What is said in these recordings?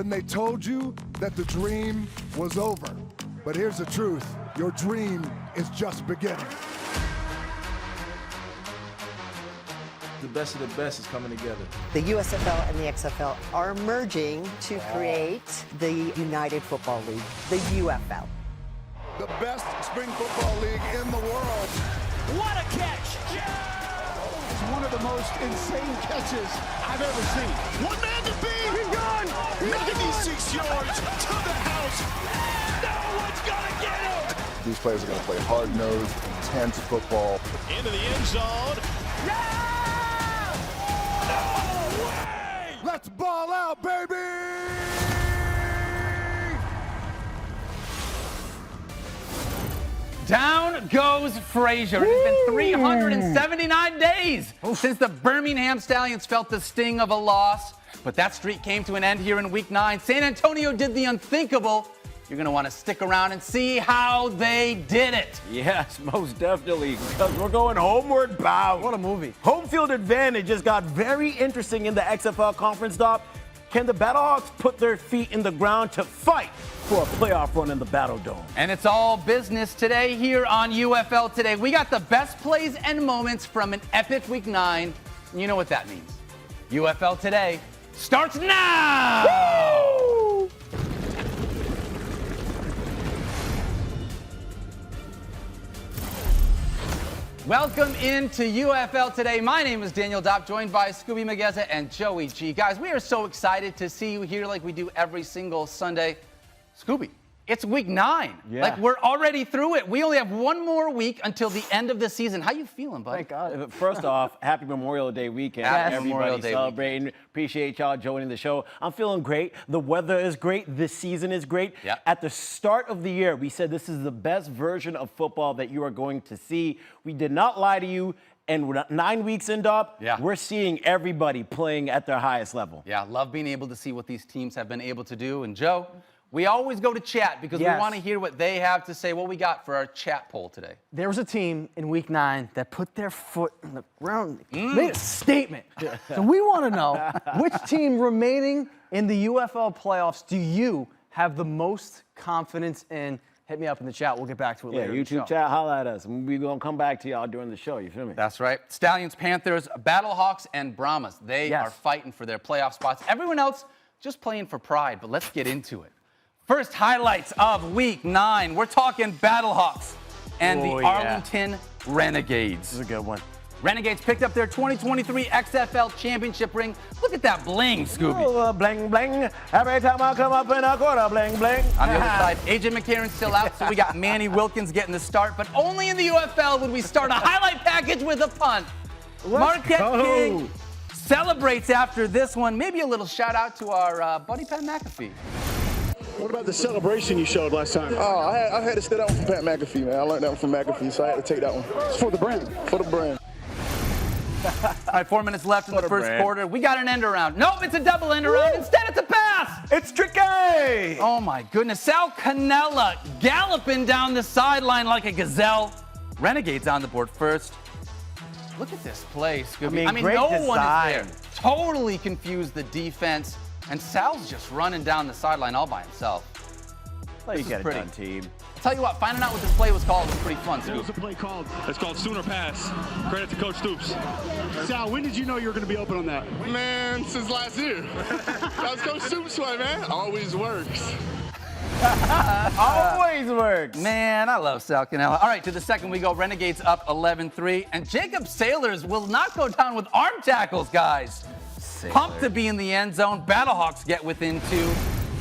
When they told you that the dream was over. But here's the truth, your dream is just beginning. The best of the best is coming together. The USFL and the XFL are merging to create the United Football League, the UFL. The best spring football league in the world. What a catch! It's one of the most insane catches I've ever seen. One man to beat! He's gone! 96 yards to the house! No one's gonna get him! These players are going to play hard-nosed, intense football. Into the end zone. Yeah! No way! Let's ball out, baby! Down goes Frazier. It has been 379 days since the Birmingham Stallions felt the sting of a loss. But that streak came to an end here in Week 9. San Antonio did the unthinkable. You're going to want to stick around and see how they did it. Yes, most definitely, because we're going homeward bound. What a movie. Home field advantage just got very interesting in the XFL conference, Dopp. Can the Battlehawks put their feet in the ground to fight for a playoff run in the Battle Dome? And it's all business today here on UFL Today. We got the best plays and moments from an epic Week 9. You know what that means. UFL Today starts now! Woo! Welcome into UFL Today. My name is Daniel Dopp, joined by Skubie, Mageza, and Joey G. Guys, we are so excited to see you here like we do every single Sunday. Skubie, it's Week 9. Yeah. Like, we're already through it. We only have one more week until the end of the season. How you feeling, buddy? Thank God. First off, happy Memorial Day weekend. Happy Everybody Memorial Day celebrating. weekend. Appreciate y'all joining the show. I'm feeling great. The weather is great. This season is great. Yeah. At the start of the year, we said this is the best version of football that you are going to see. We did not lie to you. And we're 9 weeks in, Dopp, we're seeing everybody playing at their highest level. Yeah, love being able to see what these teams have been able to do. And Joe, we always go to chat because we want to hear what they have to say. What we got for our chat poll today? There was a team in Week 9 that put their foot in the ground, made a statement. So we want to know, which team remaining in the UFL playoffs do you have the most confidence in? Hit me up in the chat. We'll get back to it later. Yeah, YouTube chat, holla at us. We're going to come back to y'all during the show. You feel me? That's right. Stallions, Panthers, Battlehawks, and Brahmas. They are fighting for their playoff spots. Everyone else just playing for pride, but let's get into it. First highlights of Week 9. We're talking Battlehawks and the Arlington Renegades. This is a good one. Renegades picked up their 2023 XFL championship ring. Look at that bling, Skubie. Oh, bling, bling. Every time I come up in a quarter, bling, bling. On the other side, AJ McCarron's still out, so we got Manny Wilkins getting the start. But only in the UFL would we start a highlight package with a punt. Marquette King celebrates after this one. Maybe a little shout out to our buddy Pat McAfee. What about the celebration you showed last time? Oh, I had to steal that one from Pat McAfee, man. I learned that one from McAfee, so I had to take that one. It's for the brand. For the brand. All right, 4 minutes left in the first quarter. We got an end around. Nope, it's a double end around. Instead, it's a pass. It's tricky. Oh, my goodness. Sal Cannella galloping down the sideline like a gazelle. Renegades on the board first. Look at this play, Skubie. I mean great no design. one is there. Totally confused the defense. And Sal's just running down the sideline all by himself. Well, you This is get it pretty. done, team. I'll tell you what, finding out what this play was called was pretty fun, There was Skubie. a play called. It's called Sooner Pass. Credit to Coach Stoops. Sal, when did you know you were going to be open on that? Man, since last year. That was Coach Stoops' way, man. Always works. Always works. Man, I love Sal Cannella. All right, to the second we go. Renegades up 11-3. And Jacob Sailors will not go down with arm tackles, guys. Pumped to be in the end zone. Battlehawks get within 2.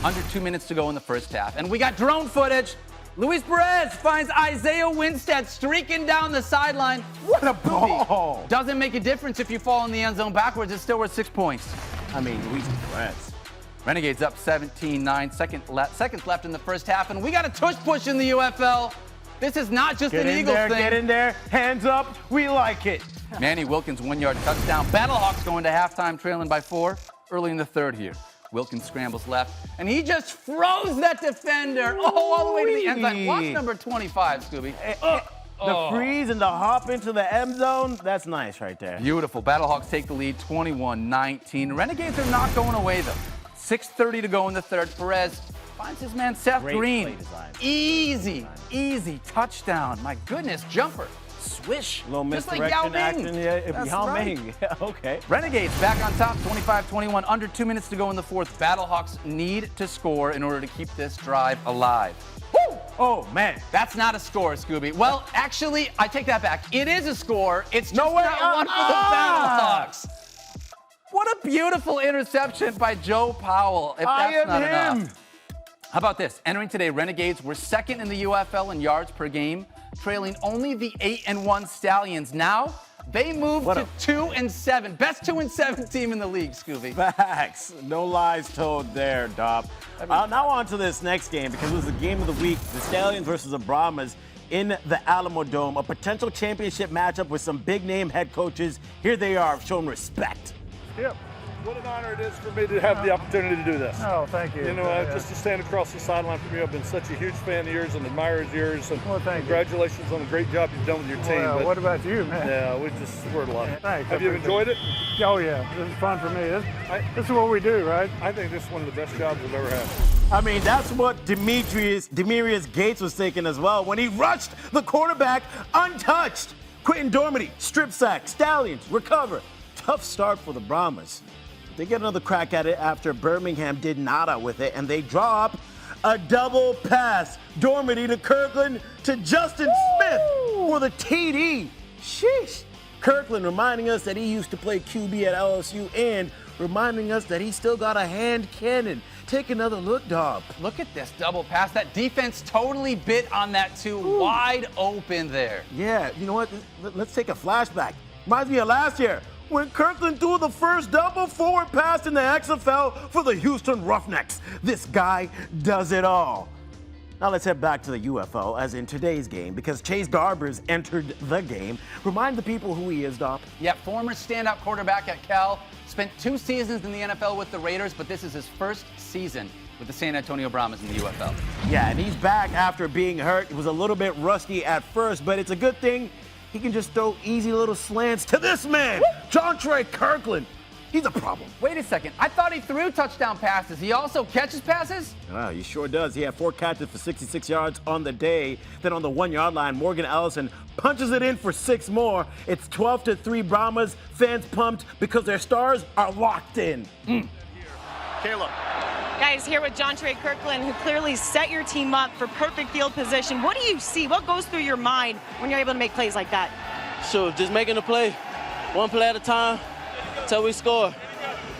Under 2 minutes to go in the first half. And we got drone footage. Luis Perez finds Isaiah Winstead streaking down the sideline. What a ball. Doesn't make a difference if you fall in the end zone backwards. It's still worth 6 points. I mean, Luis Perez. Renegades up 17-9. Seconds left in the first half. And we got a tush push in the UFL. This is not just an Eagles thing. Get in there. Hands up. We like it. Manny Wilkins, 1-yard touchdown. Battlehawks going to halftime trailing by 4 early in the third here. Wilkins scrambles left, and he just froze that defender all the way to the end zone. Watch number 25, Skubie. The freeze and the hop into the end zone, that's nice right there. Beautiful. Battlehawks take the lead 21-19. Renegades are not going away, though. 6:30 to go in the third. Perez finds his man Seth Great Green. play design. Easy touchdown. My goodness, jumper. Swish. Little Just like misdirection Yao action. Ming. Yeah, That's Yao right. Ming. Yeah, okay. Renegades back on top, 25-21, under 2 minutes to go in the fourth. Battlehawks need to score in order to keep this drive alive. Woo! Oh, man. That's not a score, Skubie. Well, actually, I take that back. It is a score. It's just No way. not one for the Battlehawks. What a beautiful interception by Joe Powell, if that's not enough. How about this? Entering today, Renegades were second in the UFL in yards per game, trailing only the 8-1 Stallions. Now, they move to 2-7. Best 2-7 team in the league, Skubie. Facts. No lies told there, Dopp. Now on to this next game, because it was the game of the week. The Stallions versus the Brahmas in the Alamo Dome. A potential championship matchup with some big-name head coaches. Here they are, showing respect. Yep. What an honor it is for me to have the opportunity to do this. Oh, thank you. You know, just to stand across the sideline from you, I've been such a huge fan of yours and admirer of yours. And Well, thank you. congratulations on the great job you've done with your team. Well, But, what about you, man? yeah, we're a lot. Thanks. Have you enjoyed it? Oh, yeah. This is fun for me. This is what we do, right? I think this is one of the best jobs I've ever had. I mean, that's what Demarius Gates was thinking as well when he rushed the quarterback untouched. Quentin Dormady, strip sack, Stallions, recover. Tough start for the Brahmas. They get another crack at it after Birmingham did nada with it, and they draw up a double pass. Dormady to Kirkland to Justin Smith for the TD. Sheesh. Kirkland reminding us that he used to play QB at LSU and reminding us that he still got a hand cannon. Take another look, Dopp. Look at this double pass. That defense totally bit on that too. Wide open there. Yeah, you know what? Let's take a flashback. Reminds me of last year when Kirkland threw the first double forward pass in the XFL for the Houston Roughnecks. This guy does it all. Now let's head back to the UFL, as in today's game, because Chase Garbers entered the game. Remind the people who he is, Dopp. Yeah, former standout quarterback at Cal. Spent 2 seasons in the NFL with the Raiders, but this is his first season with the San Antonio Brahmas in the UFL. Yeah, and he's back after being hurt. He was a little bit rusty at first, but it's a good thing. He can just throw easy little slants to this man, Jontre Kirkland. He's a problem. Wait a second. I thought he threw touchdown passes. He also catches passes? Ah, he sure does. He had 4 catches for 66 yards on the day. Then on the 1-yard line, Morgan Ellison punches it in for 6 more. It's 12-3 Brahmas. Fans pumped because their stars are locked in. Kayla. Guys, here with Jontre Kirkland, who clearly set your team up for perfect field position. What do you see? What goes through your mind when you're able to make plays like that? Sure, just making a play, one play at a time, till we score.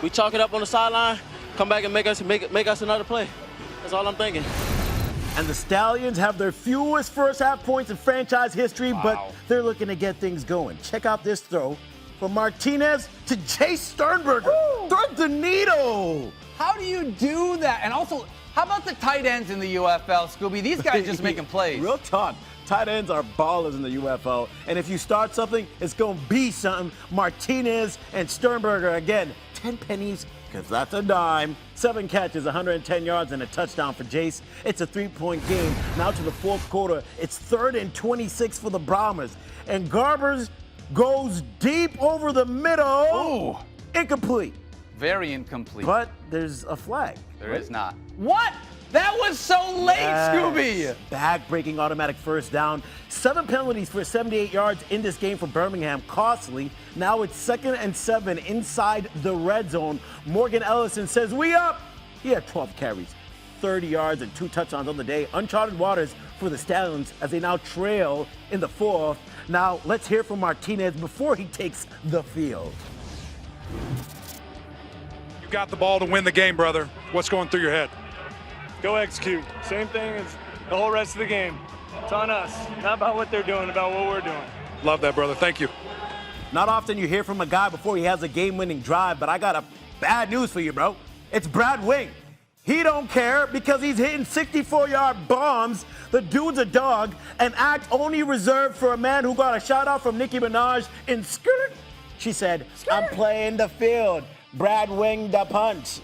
We chalk it up on the sideline, come back and make us another play. That's all I'm thinking. And the Stallions have their fewest first-half points in franchise history, but they're looking to get things going. Check out this throw from Martinez to Chase Sternberger. Thread the needle. How do you do that? And also, how about the tight ends in the UFL, Skubie? These guys just making plays. Real talk. Tight ends are ballers in the UFL. And if you start something, it's going to be something. Martinez and Sternberger, again, 10 pennies, because that's a dime. 7 catches, 110 yards, and a touchdown for Jace. It's a 3-point game. Now to the fourth quarter. It's 3rd and 26 for the Brahmas. And Garbers goes deep over the middle. Ooh. Incomplete. Very incomplete. But there's a flag. There is not. What? That was so late, Skubie. Back-breaking automatic first down. 7 penalties for 78 yards in this game for Birmingham. Costly. Now it's 2nd and 7 inside the red zone. Morgan Ellison says, "We up." He had 12 carries, 30 yards, and 2 touchdowns on the day. Uncharted waters for the Stallions as they now trail in the 4th. Now let's hear from Martinez before he takes the field. You got the ball to win the game, brother. What's going through your head? Go execute. Same thing as the whole rest of the game. It's on us. Not about what they're doing, about what we're doing. Love that, brother. Thank you. Not often you hear from a guy before he has a game-winning drive, but I got a bad news for you, bro. It's Brad Wing. He don't care because he's hitting 64-yard bombs. The dude's a dog, an act only reserved for a man who got a shout-out from Nicki Minaj in Skirt. She said, "I'm playing the field. Brad Wing the punch."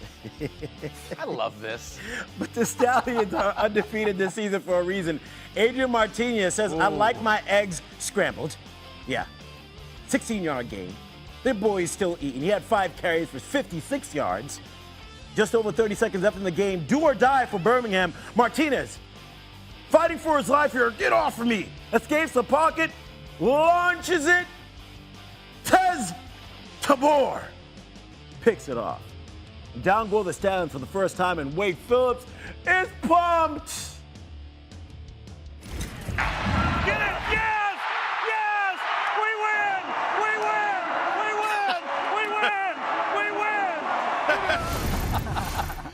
I love this. But the Stallions are undefeated this season for a reason. Adrian Martinez says, "I like my eggs scrambled." Yeah, 16-yard game. Their boy is still eating. He had 5 carries for 56 yards. just over 30 seconds left in the game. Do or die for Birmingham. Martinez fighting for his life here. Get off of me. Escapes the pocket, launches it. Tez Tabor picks it off. Down go the Stallions for the first time, and Wade Phillips is pumped. Get it! Yes! Yes! We win! We win! We win! We win! We win!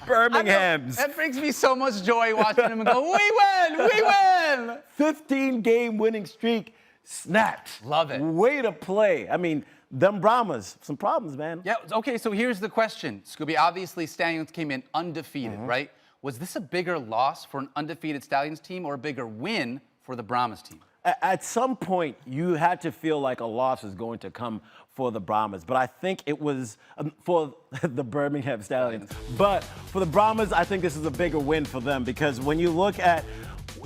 Birmingham's. That brings me so much joy watching them go, we win! We win! 15-game winning streak snapped. Love it. Way to play. I mean, them Brahmas, some problems, man. Yeah, okay, so here's the question. Skubie, obviously Stallions came in undefeated, right? Was this a bigger loss for an undefeated Stallions team or a bigger win for the Brahmas team? At some point, you had to feel like a loss was going to come for the Brahmas, but I think it was for the Birmingham Stallions. But for the Brahmas, I think this is a bigger win for them because when you look at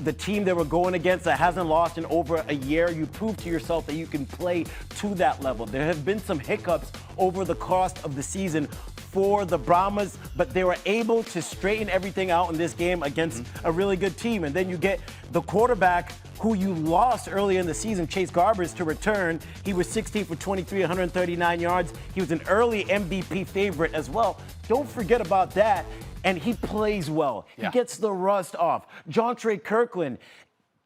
the team they were going against that hasn't lost in over a year, you prove to yourself that you can play to that level. There have been some hiccups over the course of the season for the Brahmas, but they were able to straighten everything out in this game against a really good team. And then you get the quarterback who you lost early in the season, Chase Garbers, to return. He was 16 for 23, 139 yards. He was an early MVP favorite as well. Don't forget about that. And he plays well. Yeah. He gets the rust off. Jontre Kirkland,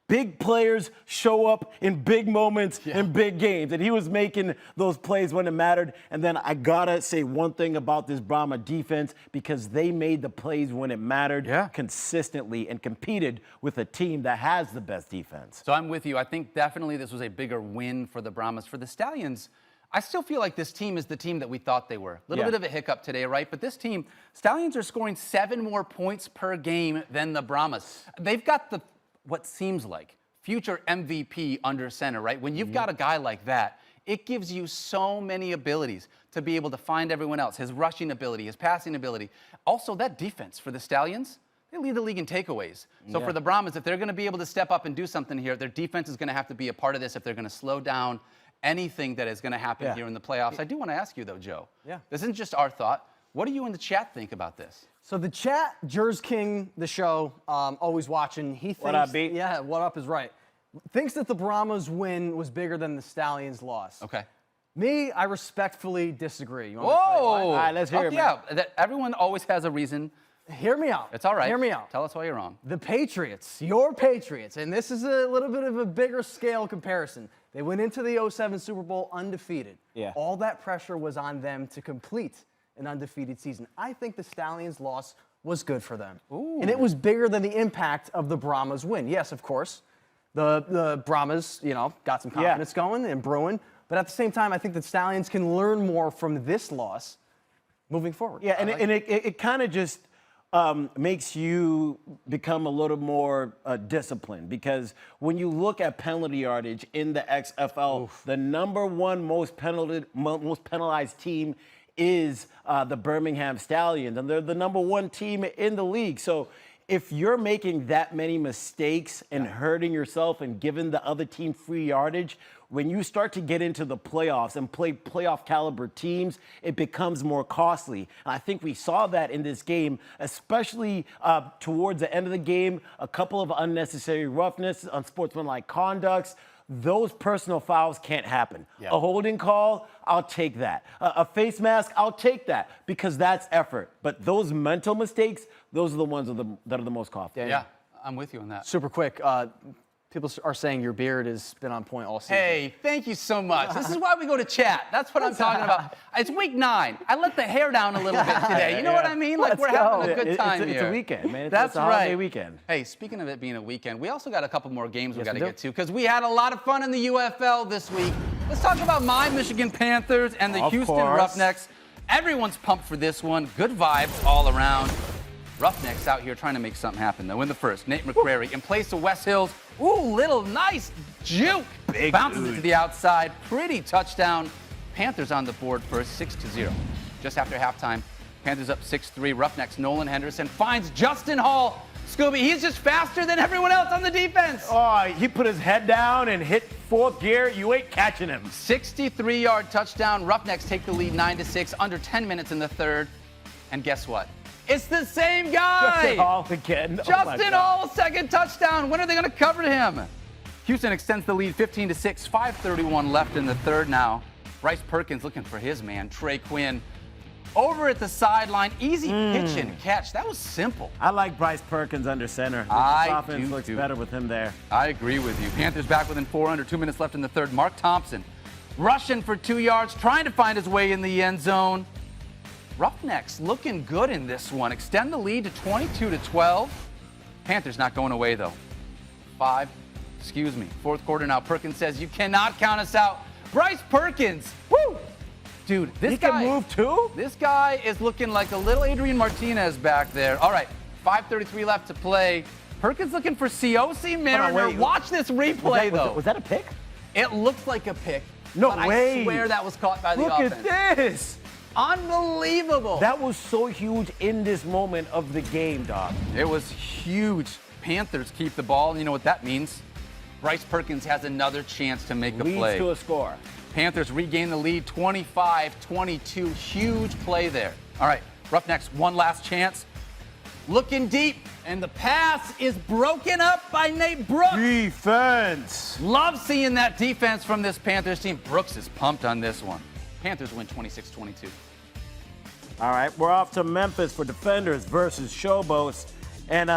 big players show up in big moments in big games. And he was making those plays when it mattered. And then I gotta say one thing about this Brahma defense because they made the plays when it mattered consistently and competed with a team that has the best defense. So I'm with you. I think definitely this was a bigger win for the Brahmas. For the Stallions, I still feel like this team is the team that we thought they were. A little bit of a hiccup today, right? But this team, Stallions are scoring 7 more points per game than the Brahmas. They've got the, what seems like, future MVP under center, right? When you've got a guy like that, it gives you so many abilities to be able to find everyone else. His rushing ability, his passing ability. Also, that defense for the Stallions, they lead the league in takeaways. So for the Brahmas, if they're going to be able to step up and do something here, their defense is going to have to be a part of this if they're going to slow down anything that is going to happen here in the playoffs. I do want to ask you, though, Joe. This isn't just our thought. What do you in the chat think about this? So the chat, Jers King, the show, always watching. He thinks, what up, B? Yeah, what up is right. Thinks that the Brahmas win was bigger than the Stallions loss. Okay. Me, I respectfully disagree. You want Whoa! me to say why? All right, let's hear it, man. That everyone always has a reason. Hear me out. It's all right. Hear me out. Tell us why you're wrong. The Patriots, your Patriots, and this is a little bit of a bigger scale comparison. They went into the 07 Super Bowl undefeated. All that pressure was on them to complete an undefeated season. I think the Stallions' loss was good for them. And it was bigger than the impact of the Brahmas win. Yes, of course, the Brahmas, got some confidence going and brewing. But at the same time, I think the Stallions can learn more from this loss moving forward. Yeah, and it kind of just makes you become a little more disciplined because when you look at penalty yardage in the XFL, the number one most penalized team is the Birmingham Stallions, and they're the number one team in the league. So if you're making that many mistakes and hurting yourself and giving the other team free yardage, when you start to get into the playoffs and play playoff caliber teams, it becomes more costly. And I think we saw that in this game, especially towards the end of the game, a couple of unnecessary roughness, unsportsmanlike conducts. Those personal fouls can't happen. A holding call, I'll take that. A face mask, I'll take that because that's effort. But those mental mistakes, those are the ones that are the most costly. Yeah, I'm with you on that. Super quick. People are saying your beard has been on point all season. Hey, thank you so much. This is why we go to chat. That's what I'm talking about. It's week 9. I let the hair down a little bit today. You know what I mean? Like we're having a good time here. It's a weekend, man. That's it's a holiday right. weekend. Hey, speaking of it being a weekend, we also got a couple more games we got to get to because we had a lot of fun in the UFL this week. Let's talk about my Michigan Panthers and the Houston Roughnecks. Everyone's pumped for this one. Good vibes all around. Roughnecks out here trying to make something happen, though. In the first, Nate McCrary in place of West Hills. Ooh, little nice juke. Big bounces dude. it to the outside. Pretty touchdown. Panthers on the board for a 6-0. Just after halftime, Panthers up 6-3. Roughnecks Nolan Henderson finds Justin Hall. Skubie, he's just faster than everyone else on the defense. Oh, he put his head down and hit fourth gear. You ain't catching him. 63-yard touchdown. Roughnecks take the lead 9-6, under 10 minutes in the third. And guess what? It's the same guy. Justin Hall again. Justin Hall, second touchdown. When are they going to cover him? Houston extends the lead 15-6, 5:31 left in the third now. Bryce Perkins looking for his man, Trey Quinn. Over at the sideline, easy pitch and catch. That was simple. I like Bryce Perkins under center. This offense looks better with him there. I agree with you. Panthers back within 4 under 2 minutes left in the third. Mark Thompson rushing for 2 yards, trying to find his way in the end zone. Roughnecks looking good in this one. Extend the lead to 22-12. Panthers not going away, though. Fourth quarter now. Perkins says, you cannot count us out. Bryce Perkins, woo! Dude, this guy can move too? This guy is looking like a little Adrian Martinez back there. All right, 5:33 left to play. Perkins looking for COC Mariner. Watch this replay, though. Was that a pick? It looks like a pick. No but way. I swear that was caught by the offense. Look at this. Unbelievable. That was so huge in this moment of the game, dog. It was huge. Panthers keep the ball. You know what that means? Bryce Perkins has another chance to make a play. Leads to a score. Panthers regain the lead 25-22. Huge play there. All right, Roughnecks, one last chance. Looking deep, and the pass is broken up by Nate Brooks. Defense. Love seeing that defense from this Panthers team. Brooks is pumped on this one. Panthers win 26-22. All right, we're off to Memphis for Defenders versus Showboats. And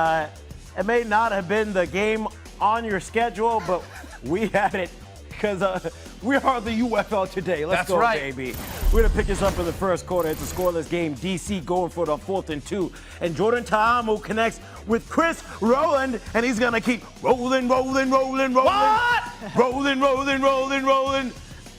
it may not have been the game on your schedule, but we had it because we are the UFL Today. Let's go, baby. We're going to pick this up in the first quarter. It's a scoreless game. DC going for the 4th and 2. And Jordan Ta'amu connects with Chris Rowland, and he's going to keep rolling. What? Rolling.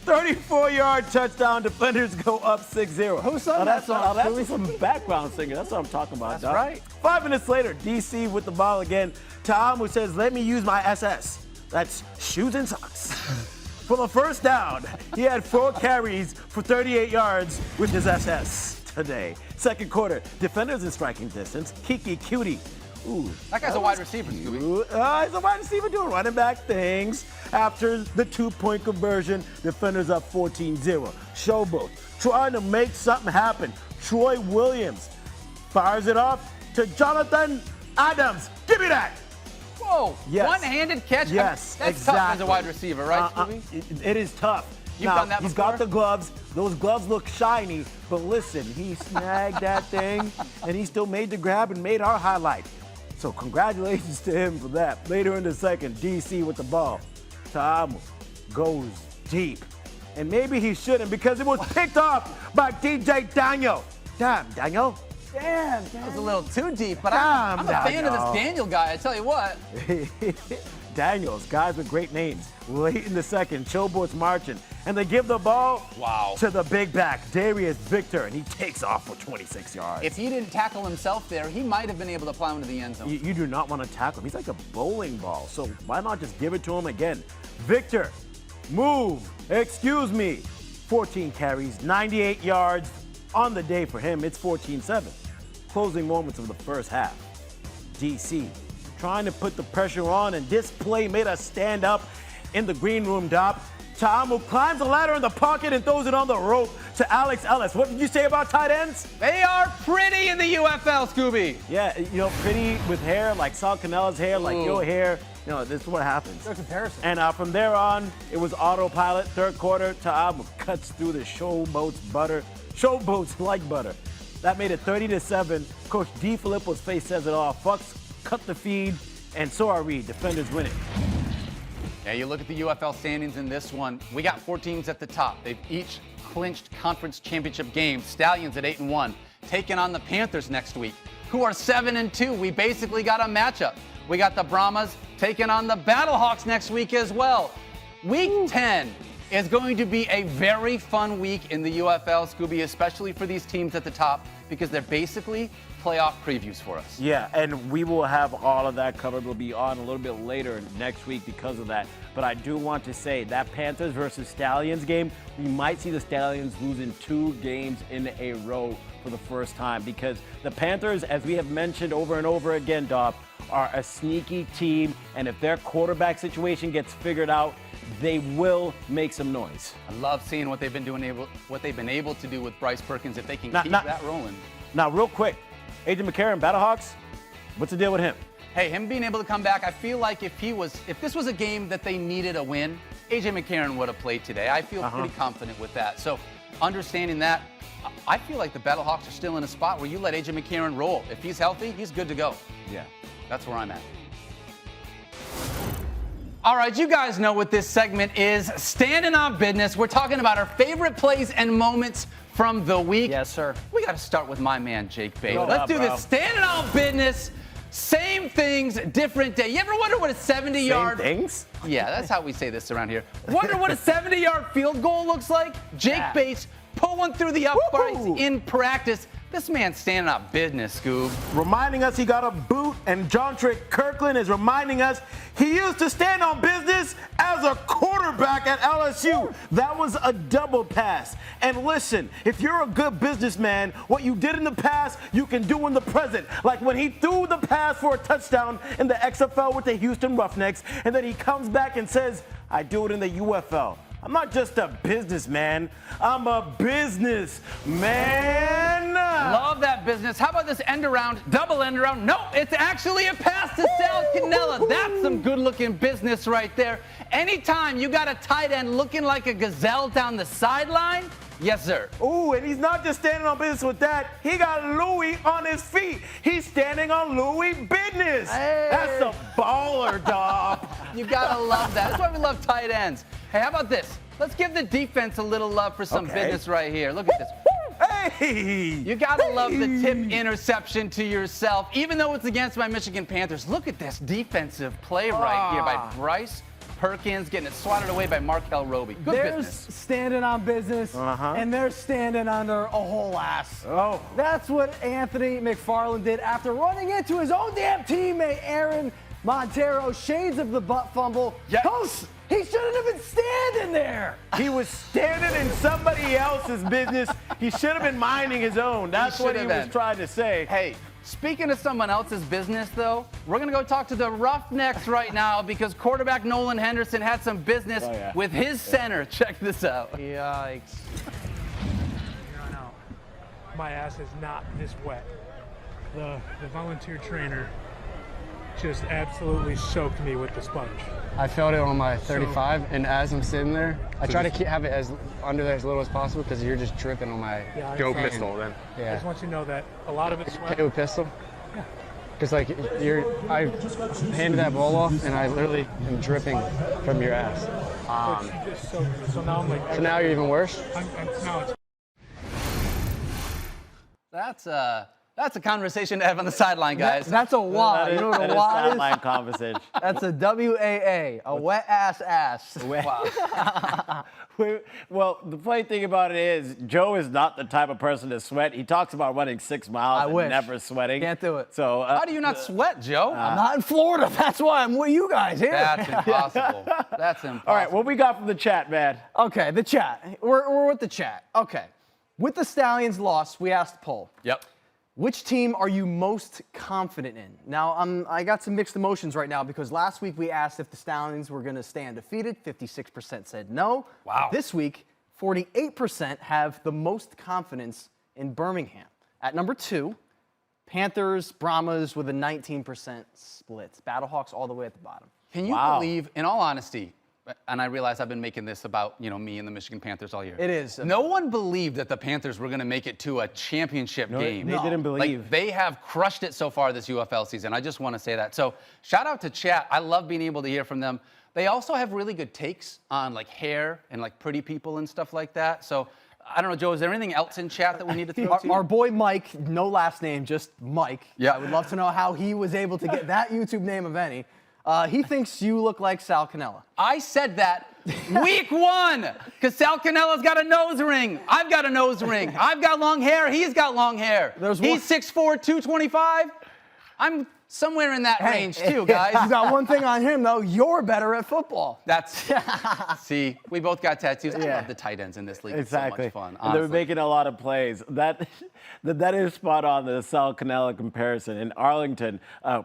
34-yard touchdown. Defenders go up 6-0. Who sung that song? That's some background singer. That's what I'm talking about, That's right. 5 minutes later, DC with the ball again. Ta'amu says, let me use my SS. That's shoes and socks. For the first down, he had 4 carries for 38 yards with his SS today. Second quarter, defenders in striking distance. Kiki Cutie. Ooh, that guy's a wide receiver, Skubie. He's a wide receiver doing running back things. After the 2-point conversion, defenders up 14-0. Showboat trying to make something happen. Troy Williams fires it off to Jonathan Adams. Give me that. Whoa, yes. One-handed catch? Yes, that's exactly. tough as a wide receiver, right, Skubie? It is tough. You've done that he's before? got the gloves. Those gloves look shiny, but listen, he snagged that thing, and he still made the grab and made our highlight. So congratulations to him for that. Later in the second, DC with the ball. Ta'amu goes deep. And maybe he shouldn't because it was picked off by DJ Daniel. Damn, Daniel. Damn, that was a little too deep, but I'm a fan of this Daniel guy, I tell you what. Daniels, guys with great names. Late in the second, Showboats marching, and they give the ball to the big back, Darius Victor, and he takes off for 26 yards. If he didn't tackle himself there, he might have been able to plow into the end zone. You do not want to tackle him. He's like a bowling ball, so why not just give it to him again? Victor, move, excuse me. 14 carries, 98 yards on the day for him. It's 14-7. Closing moments of the first half. DC trying to put the pressure on, and this play made us stand up in the green room, Dopp. Ta'amu climbs the ladder in the pocket and throws it on the rope to Alex Ellis. What did you say about tight ends? They are pretty in the UFL, Skubie. Yeah, pretty with hair, like Sal Canella's hair, like your hair. This is what happens. No comparison. And from there on, it was autopilot. Third quarter, Ta'amu cuts through the Showboats like butter. That made it 30-7. Coach DiFilippo's face says it all. Bucks cut the feed, and so are we. Defenders win it. Yeah, you look at the UFL standings in this one. We got 4 teams at the top. They've each clinched conference championship games. Stallions at 8-1, taking on the Panthers next week, who are 7-2. We basically got a matchup. We got the Brahmas taking on the Battlehawks next week as well. Week 10 is going to be a very fun week in the UFL, Skubie, especially for these teams at the top, because they're basically playoff previews for us. Yeah, and we will have all of that covered. We'll be on a little bit later next week because of that. But I do want to say that Panthers versus Stallions game, we might see the Stallions losing 2 games in a row for the first time, because the Panthers, as we have mentioned over and over again, Dopp, are a sneaky team, and if their quarterback situation gets figured out, they will make some noise. I love seeing what they've been able to do with Bryce Perkins if they can keep that rolling. Now, real quick, AJ McCarron, Battlehawks, what's the deal with him? Hey, him being able to come back, I feel like if this was a game that they needed a win, AJ McCarron would have played today. I feel pretty confident with that. So understanding that, I feel like the Battlehawks are still in a spot where you let AJ McCarron roll. If he's healthy, he's good to go. Yeah. That's where I'm at. All right, you guys know what this segment is. Standing on business. We're talking about our favorite plays and moments from the week. Yes, sir. We got to start with my man, Jake Bailey. Let's do this. Standing on business. Same things, different day. You ever wonder what a 70-yard... Same things? Yeah, that's how we say this around here. Wonder what a 70-yard field goal looks like? Jake Bates pull one through the uprights in practice. This man's standing on business, Scoob. Reminding us he got a boot, and Jontre Kirkland is reminding us he used to stand on business as a quarterback at LSU. That was a double pass. And listen, if you're a good businessman, what you did in the past, you can do in the present. Like when he threw the pass for a touchdown in the XFL with the Houston Roughnecks, and then he comes back and says, I do it in the UFL. I'm not just a businessman, I'm a businessman. Love that business. How about this end around, double end around? No, it's actually a pass to Sal Cannella. That's some good looking business right there. Anytime you got a tight end looking like a gazelle down the sideline, yes, sir. Ooh, and he's not just standing on business with that. He got Louis on his feet. He's standing on Louis business. Hey. That's a baller, Dopp. You gotta love that. That's why we love tight ends. Hey, how about this? Let's give the defense a little love for some business right here. Look at this. Hey! You gotta love the tip interception to yourself, even though it's against my Michigan Panthers. Look at this defensive play right here by Bryce Perkins, getting it swatted away by Markel Roby. Good business. Standing on business, and they're standing under a whole ass. Oh. That's what Anthony McFarland did after running into his own damn teammate, Aaron Montero. Shades of the butt fumble. Yes. He shouldn't have been standing there. He was standing in somebody else's business. He should have been minding his own. That's what he was trying to say. Hey, speaking of someone else's business, though, we're going to go talk to the Roughnecks right now because quarterback Nolan Henderson had some business with his center. Check this out. Yikes. Here on out, my ass is not this wet. The volunteer trainer just absolutely soaked me with the sponge. I felt it on my 35, and as I'm sitting there, I try to have it as under there as little as possible because you're just dripping on my Go pistol then. Yeah. I just want you to know that a lot of it's sweat. Okay with pistol? Yeah. Because like I handed that ball off, and I literally am dripping from your ass. But she just soaked me, so now I'm like. So now you're even worse? Now it's. That's a conversation to have on the sideline, guys. That's a WA. You know what a WA is? Sideline conversation. That's a WAA, a wet ass. Wow. Well, the funny thing about it is, Joe is not the type of person to sweat. He talks about running 6 miles and never sweating. Can't do it. So how do you not sweat, Joe? I'm not in Florida. That's why I'm with you guys here. That's impossible. That's impossible. All right, what we got from the chat, man? Okay, the chat. We're with the chat. Okay. With the Stallions' loss, we asked the poll. Yep. Which team are you most confident in? Now, I got some mixed emotions right now because last week we asked if the Stallions were going to stay undefeated. 56% said no. Wow. This week, 48% have the most confidence in Birmingham. At number 2, Panthers, Brahmas with a 19% split. Battlehawks all the way at the bottom. Can you believe, in all honesty, and I realize I've been making this about, me and the Michigan Panthers all year. It is. No one believed that the Panthers were going to make it to a championship game. They didn't believe. Like, they have crushed it so far this UFL season. I just want to say that. So shout out to chat. I love being able to hear from them. They also have really good takes on like hair and like pretty people and stuff like that. So I don't know, Joe, is there anything else in chat that we need to throw to you? Our boy Mike, no last name, just Mike. Yeah. I would love to know how he was able to get that YouTube name of any. He thinks you look like Sal Cannella. I said that week 1 because Sal Cannella's got a nose ring. I've got a nose ring. I've got long hair. He's got long hair. He's 6'4", 225. I'm somewhere in that range too, guys. He's got one thing on him, though. You're better at football. That's, see, we both got tattoos. I love the tight ends in this league. Exactly. It's so much fun, And they're honestly. making a lot of plays. That is spot on, the Sal Cannella comparison. In Arlington,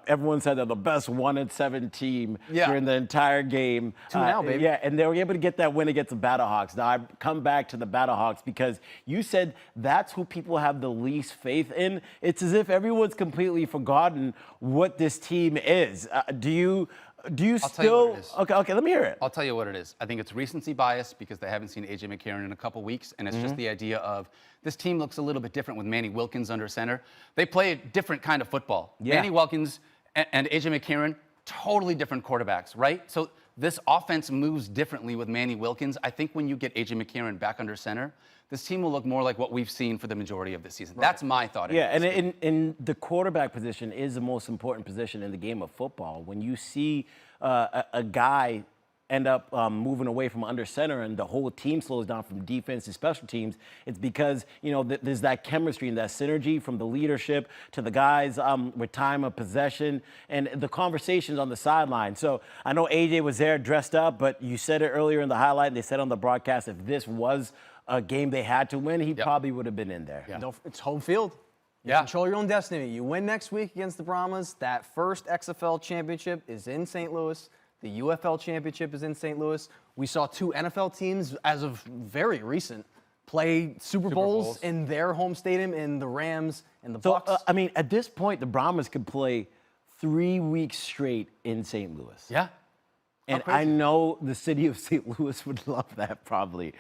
everyone said they're the best 1-7 team during the entire game. 2 now, baby. Yeah, and they were able to get that win against the Battlehawks. Now, I come back to the Battlehawks because you said that's who people have the least faith in. It's as if everyone's completely forgotten what this team is. Do you I'll tell you what it is. Okay, let me hear it. I'll tell you what it is. I think it's recency bias because they haven't seen AJ McCarron in a couple weeks, and it's just the idea of this team looks a little bit different with Manny Wilkins under center. They play a different kind of football. Yeah. Manny Wilkins and AJ McCarron, totally different quarterbacks, right? So this offense moves differently with Manny Wilkins. I think when you get AJ McCarron back under center, this team will look more like what we've seen for the majority of the season. Right. That's my thought. Yeah, and in the quarterback position is the most important position in the game of football. When you see a guy end up moving away from under center and the whole team slows down from defense to special teams, it's because, you know, there's that chemistry and that synergy from the leadership to the guys with time of possession and the conversations on the sideline. So I know AJ was there dressed up, but you said it earlier in the highlight, and they said on the broadcast, if this was a game they had to win, he probably would have been in there. Yeah. It's home field. You control your own destiny. You win next week against the Brahmas. That first XFL championship is in St. Louis. The UFL championship is in St. Louis. We saw 2 NFL teams, as of very recent, play Super Bowls in their home stadium in the Rams and the Bucs. I mean, at this point, the Brahmas could play 3 weeks straight in St. Louis. Yeah. And I know the city of St. Louis would love that probably.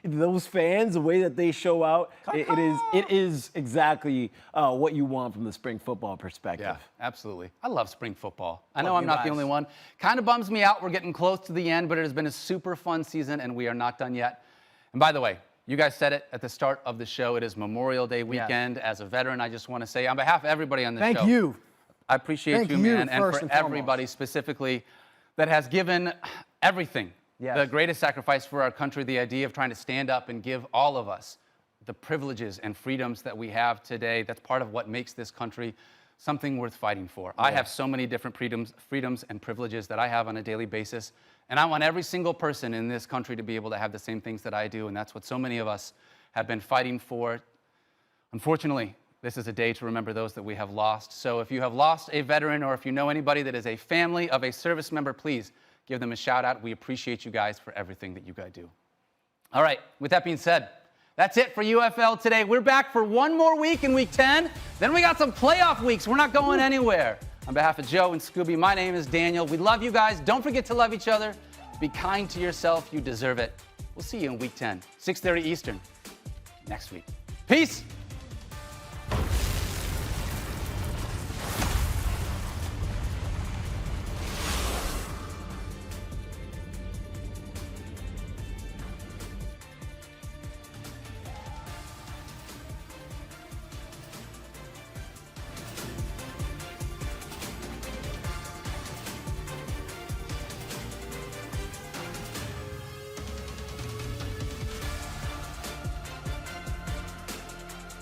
Those fans, the way that they show out, it is exactly what you want from the spring football perspective. Yeah, absolutely. I love spring football. I know I'm not the only one. Kind of bums me out. We're getting close to the end, but it has been a super fun season, and we are not done yet. And by the way, you guys said it at the start of the show. It is Memorial Day weekend. As a veteran, I just want to say, on behalf of everybody on the show. Thank you. I appreciate you, man, and for everybody specifically that has given everything, the greatest sacrifice for our country, the idea of trying to stand up and give all of us the privileges and freedoms that we have today. That's part of what makes this country something worth fighting for. I have so many different freedoms and privileges that I have on a daily basis, and I want every single person in this country to be able to have the same things that I do, and that's what so many of us have been fighting for. Unfortunately, this is a day to remember those that we have lost. So if you have lost a veteran or if you know anybody that is a family of a service member, please give them a shout out. We appreciate you guys for everything that you guys do. All right, with that being said, that's it for UFL today. We're back for one more week in week 10. Then we got some playoff weeks. We're not going anywhere. On behalf of Joe and Skubie, my name is Daniel. We love you guys. Don't forget to love each other. Be kind to yourself. You deserve it. We'll see you in week 10, 6:30 Eastern next week. Peace.